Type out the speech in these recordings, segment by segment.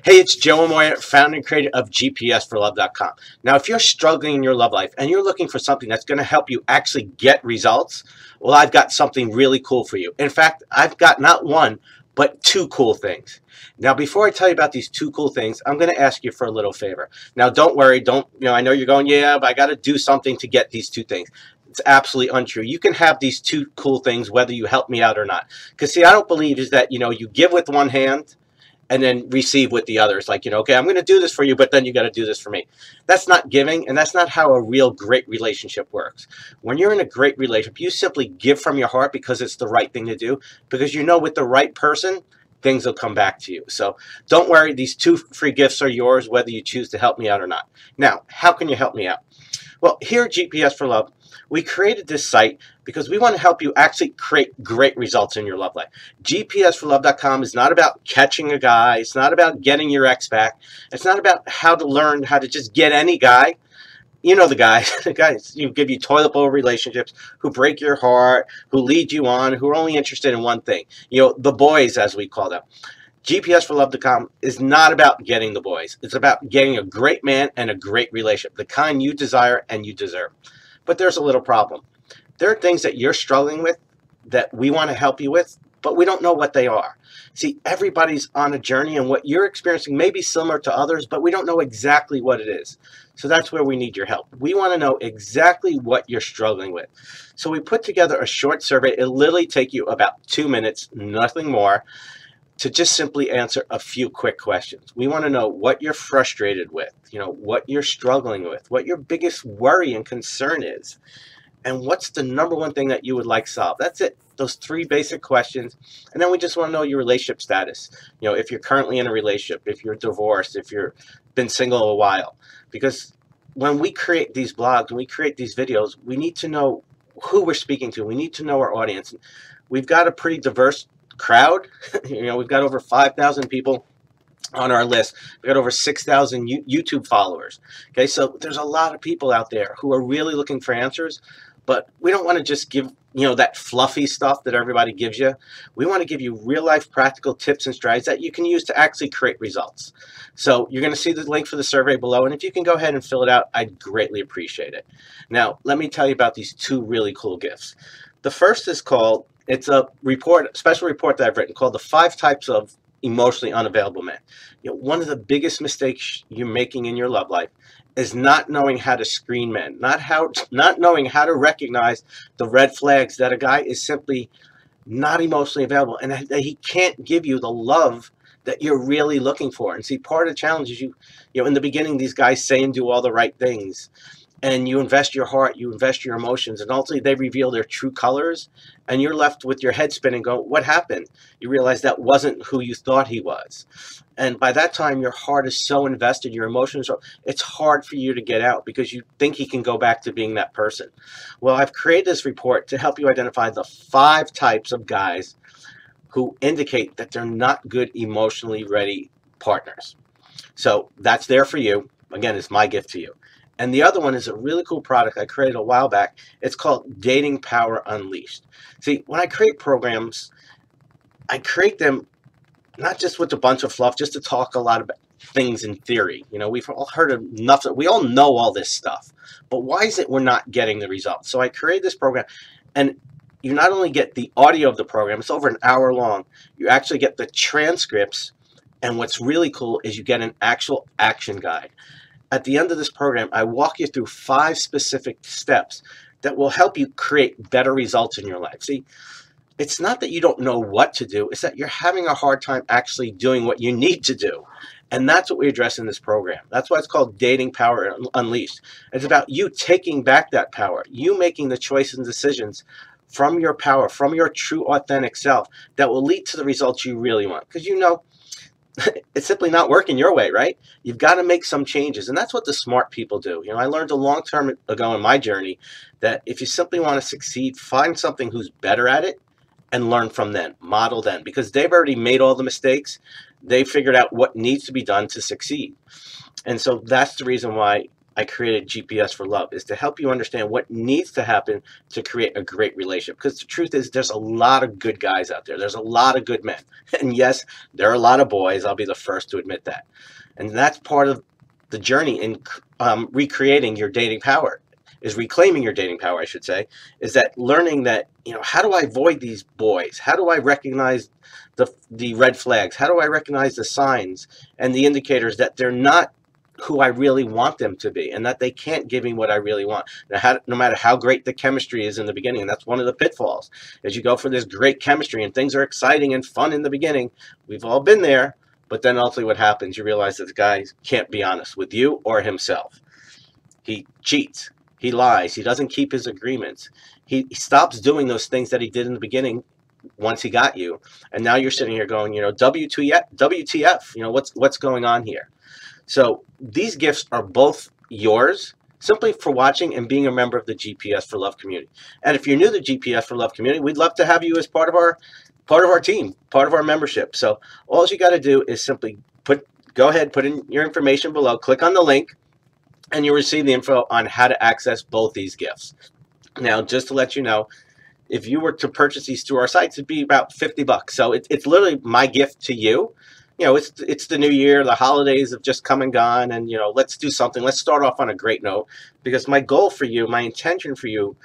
Hey, it's Joe Amoia, founder and creator of GPSforlove.com. Now, if you're struggling in your love life and you're looking for something that's going to help you actually get results, well, I've got something really cool for you. In fact, I've got not one, but two cool things. Now, before I tell you about these two cool things, I'm going to ask you for a little favor. Now, don't worry. I know you're going, yeah, but I got to do something to get these two things. It's absolutely untrue. You can have these two cool things whether you help me out or not. Because, see, I don't believe is that, you give with one hand and then receive with the other. It's like, okay, I'm going to do this for you, but then you got to do this for me. That's not giving, and that's not how a real great relationship works. When you're in a great relationship, you simply give from your heart because it's the right thing to do, because with the right person, things will come back to you. So don't worry, these two free gifts are yours, whether you choose to help me out or not. Now, how can you help me out? Well, here at GPS for Love, we created this site because we want to help you actually create great results in your love life. GPSforlove.com is not about catching a guy. It's not about getting your ex back. It's not about how to learn how to just get any guy. You know the guys, the guys who give you toilet bowl relationships, who break your heart, who lead you on, who are only interested in one thing. The boys, as we call them. GPSforlove.com is not about getting the boys. It's about getting a great man and a great relationship, the kind you desire and you deserve. But there's a little problem. There are things that you're struggling with that we want to help you with, but we don't know what they are. See, everybody's on a journey, and what you're experiencing may be similar to others, but we don't know exactly what it is. So that's where we need your help. We want to know exactly what you're struggling with. So we put together a short survey. It'll literally take you about 2 minutes, nothing more, to just simply answer a few quick questions. We want to know what you're frustrated with, what you're struggling with, what your biggest worry and concern is, and what's the number one thing that you would like solved. That's it. Those three basic questions. And then we just want to know your relationship status. If you're currently in a relationship, if you're divorced, if you've been single a while. Because when we create these blogs, when we create these videos, we need to know who we're speaking to. We need to know our audience. We've got a pretty diverse crowd. We've got over 5,000 people on our list. We've got over 6,000 YouTube followers. Okay, so there's a lot of people out there who are really looking for answers, but we don't want to just give that fluffy stuff that everybody gives you. We want to give you real life practical tips and strategies that you can use to actually create results. So you're going to see the link for the survey below, and if you can go ahead and fill it out, I'd greatly appreciate it. Now, let me tell you about these two really cool gifts. The first is called, it's a special report that I've written called The 5 Types of Emotionally Unavailable Men. One of the biggest mistakes you're making in your love life is not knowing how to screen men, not knowing how to recognize the red flags that a guy is simply not emotionally available and that he can't give you the love that you're really looking for. And see, part of the challenge is in the beginning, these guys say and do all the right things. And you invest your heart, you invest your emotions, and ultimately they reveal their true colors, and you're left with your head spinning going, what happened? You realize that wasn't who you thought he was. And by that time, your heart is so invested, your emotions it's hard for you to get out because you think he can go back to being that person. Well, I've created this report to help you identify the 5 types of guys who indicate that they're not good emotionally ready partners. So that's there for you. Again, it's my gift to you. And the other one is a really cool product I created a while back. It's called Dating Power Unleashed. See, when I create programs, I create them not just with a bunch of fluff, just to talk a lot about things in theory. We've all heard enough. We all know all this stuff. But why is it we're not getting the results? So I created this program, and you not only get the audio of the program, it's over an hour long. You actually get the transcripts, and what's really cool is you get an actual action guide. At the end of this program, I walk you through 5 specific steps that will help you create better results in your life. See, it's not that you don't know what to do. It's that you're having a hard time actually doing what you need to do. And that's what we address in this program. That's why it's called Dating Power Unleashed. It's about you taking back that power, you making the choices and decisions from your power, from your true authentic self that will lead to the results you really want. Because it's simply not working your way, right? You've got to make some changes, and that's what the smart people do. I learned a long time ago in my journey that if you simply want to succeed, find something who's better at it and learn from them, model them, because they've already made all the mistakes. They figured out what needs to be done to succeed. And so that's the reason why I created GPS for Love is to help you understand what needs to happen to create a great relationship. Because the truth is, there's a lot of good guys out there. There's a lot of good men. And yes, there are a lot of boys. I'll be the first to admit that. And that's part of the journey in recreating your dating power, is reclaiming your dating power, I should say, is that learning that, how do I avoid these boys? How do I recognize the red flags? How do I recognize the signs and the indicators that they're not who I really want them to be, and that they can't give me what I really want. Now, no matter how great the chemistry is in the beginning, and that's one of the pitfalls, as you go for this great chemistry and things are exciting and fun in the beginning, we've all been there, but then ultimately what happens, you realize that the guy can't be honest with you or himself. He cheats. He lies. He doesn't keep his agreements. He stops doing those things that he did in the beginning once he got you, and now you're sitting here going, WTF, what's going on here? So these gifts are both yours simply for watching and being a member of the GPS for Love community. And if you're new to the GPS for Love community, we'd love to have you as part of our team, part of our membership. So all you got to do is simply go ahead, put in your information below, click on the link, and you'll receive the info on how to access both these gifts. Now, just to let you know, if you were to purchase these through our sites, it'd be about $50. So it's literally my gift to you. It's the new year, the holidays have just come and gone, and let's do something. Let's start off on a great note, because my goal for you, my intention for you,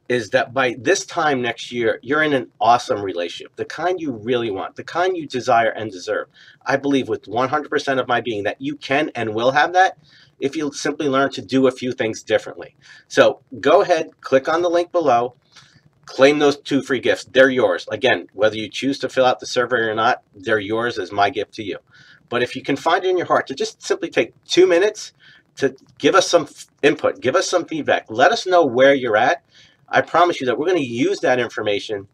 is that by this time next year, you're in an awesome relationship, the kind you really want, the kind you desire and deserve. I believe with 100% of my being that you can and will have that if you simply learn to do a few things differently. So go ahead, click on the link below. Claim those 2 free gifts. They're yours. Again, whether you choose to fill out the survey or not, they're yours as my gift to you. But if you can find it in your heart to just simply take 2 minutes to give us some input, give us some feedback, let us know where you're at, I promise you that we're going to use that information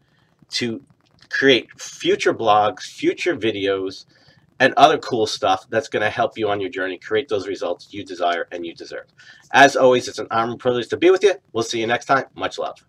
to create future blogs, future videos, and other cool stuff that's going to help you on your journey, create those results you desire and you deserve. As always, it's an honor and privilege to be with you. We'll see you next time. Much love.